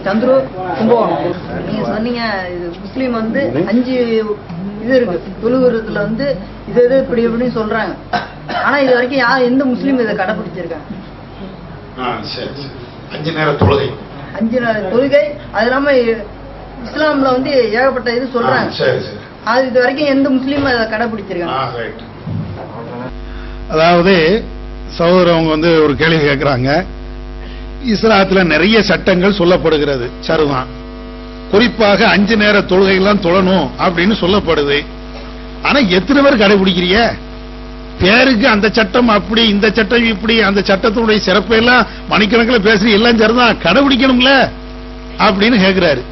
சந்துரு கும்பகோணம். நீங்க சொன்னீங்க இது முஸ்லீம் வந்து 5 இது இருக்கு தொழுகிறதுல வந்து இது இது இப்படி இப்படின்னு சொல்றாங்க. ஆனா இது வரைக்கும் யார் எந்த முஸ்லீம் இதை கடைபிடிச்சிருக்காங்க? 5 நேர தொழுகை, 5 நேர தொழுகை. அது இல்லாம இஸ்லாம்ல வந்து ஏகப்பட்ட இது சொல்றாங்க. அது இது வரைக்கும் எந்த முஸ்லீம் அதை கடைபிடிச்சிருக்காங்க? அதாவது சகோதரர் அவங்க வந்து ஒரு கேள்வி கேட்கிறாங்க. இஸ்லாத்துல நிறைய சட்டங்கள் சொல்லப்படுகிறது, சரிதான். குறிப்பாக 5 நேர தொழுகைலாம் தொழணும் அப்படின்னு சொல்லப்படுது. ஆனா எத்தனை பேர் கடைபிடிக்கிறீங்க? பேருக்கு அந்த சட்டம் அப்படி, இந்த சட்டம் இப்படி, அந்த சட்டத்தினுடைய சிறப்பை எல்லாம் மணிக்கணக்கில் பேசுறீங்க, எல்லாம் சரிதான், கடைபிடிக்கணும்ல அப்படின்னு கேட்கிறாரு.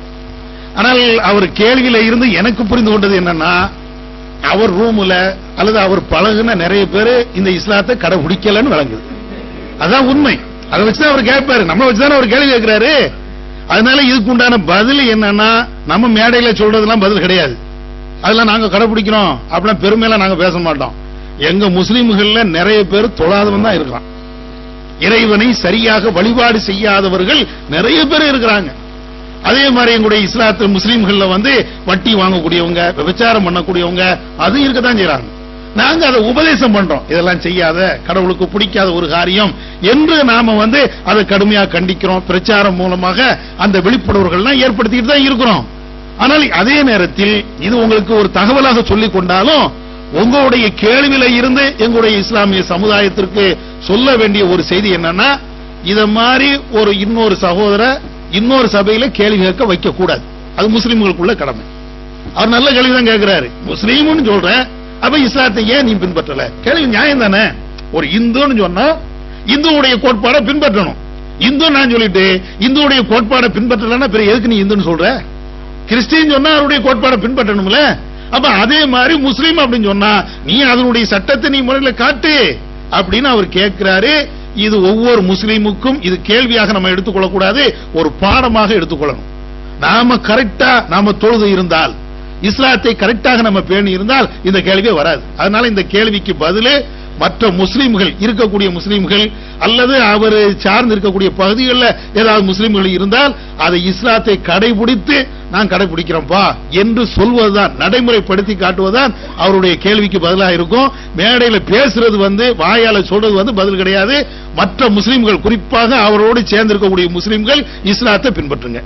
ஆனால் அவர் கேள்வியில இருந்து எனக்கு புரிந்து கொண்டது என்னன்னா, அவர் ரூம்ல அல்லது அவர் பழகுன நிறைய பேரு இந்த இஸ்லாத்தை கடைபிடிக்கலன்னு விளங்குது. அதான் உண்மை. அதை வச்சுதான் அவர் கேட்பாரு, நம்ம வச்சுதானே அவர் கேள்வி கேட்கிறாரு. அதனால இதுக்கு உண்டான பதில் என்னன்னா, நம்ம மேடையில சொல்றதெல்லாம் பதில் கிடையாது. அதெல்லாம் நாங்க கடைபிடிக்கிறோம் அப்படிலாம் பெருமையெல்லாம் நாங்க பேச மாட்டோம். எங்க முஸ்லிம்கள்ல நிறைய பேர் தொழாதவன் தான் இருக்கிறான். இறைவனை சரியாக வழிபாடு செய்யாதவர்கள் நிறைய பேர் இருக்கிறாங்க. அதே மாதிரி எங்களுடைய இஸ்லாத்து முஸ்லிம்கள்ல வந்து வட்டி வாங்கக்கூடியவங்க, விபச்சாரம் பண்ணக்கூடியவங்க அது இருக்கத்தான் செய்யறாங்க. நாங்க அதை உபதேசம் பண்றோம், இதெல்லாம் செய்யாத, கடவுளுக்கு பிடிக்காத ஒரு காரியம் என்று நாம வந்து அதை கடுமையா கண்டிக்கிறோம். பிரச்சாரம் மூலமாக அந்த விழிப்புணர்வுகள் ஏற்படுத்திட்டு தான் இருக்கிறோம். ஆனால் அதே நேரத்தில் இது உங்களுக்கு ஒரு தகவலாக சொல்லிக் கொண்டாலும் உங்களுடைய கேள்வியில இருந்து எங்களுடைய இஸ்லாமிய சமுதாயத்திற்கு சொல்ல வேண்டிய ஒரு செய்தி என்னன்னா, இத மாதிரி ஒரு இன்னொரு சகோதர இன்னொரு சபையில கேள்வி கேட்க வைக்க கூடாது. அது முஸ்லிம்களுக்குள்ள கடமை. அவர் நல்ல கேள்வி தான் கேட்கிறாரு. முஸ்லீம்னு சொல்ற, அப்ப இஸ்லாத்தை ஏன் நீ பின்பற்றல? கேள்வி நியாயம் தானே. ஒரு இந்துன்னு சொன்னா இந்துவுடைய கோட்பாடை பின்பற்றணும். இந்து நான் சொல்லிட்டு இந்துவுடைய கோட்பாடை பின்பற்றலன்னா பிறகு எதுக்கு நீ இந்துன்னு சொல்ற? கிறிஸ்டின் சொன்னா அவருடைய கோட்பாடை பின்பற்றணும்ல. அப்ப அதே மாதிரி முஸ்லீம் அப்படின்னு சொன்னா நீ அதனுடைய சட்டத்தை நீ முறையில காட்டு அப்படின்னு அவர் கேட்கிறாரு. இது ஒவ்வொரு முஸ்லீமுக்கும் இது கேள்வியாக நம்ம எடுத்துக்கொள்ளக்கூடாது, ஒரு பாடமாக எடுத்துக்கொள்ளணும். நாம கரெக்டா நாம தொழுது இருந்தால், இஸ்லாத்தை கரெக்டாக நம்ம பேணி இருந்தால் இந்த கேள்வியே வராது. அதனால இந்த கேள்விக்கு பதில் மற்ற முஸ்லீம்கள் இருக்கக்கூடிய முஸ்லீம்கள் அல்லது அவர் சார்ந்து இருக்கக்கூடிய பகுதிகளில் ஏதாவது முஸ்லீம்கள் இருந்தால் அதை இஸ்லாத்தை கடைபிடித்து நான் கடைபிடிக்கிறோம்பா என்று சொல்வதுதான், நடைமுறைப்படுத்தி காட்டுவதுதான் அவருடைய கேள்விக்கு பதிலாக இருக்கும். மேடையில பேசுறது வந்து வாயால சொல்றது வந்து பதில் கிடையாது. மற்ற முஸ்லீம்கள் குறிப்பாக அவரோடு சேர்ந்திருக்கக்கூடிய முஸ்லீம்கள் இஸ்லாத்தை பின்பற்றுங்க.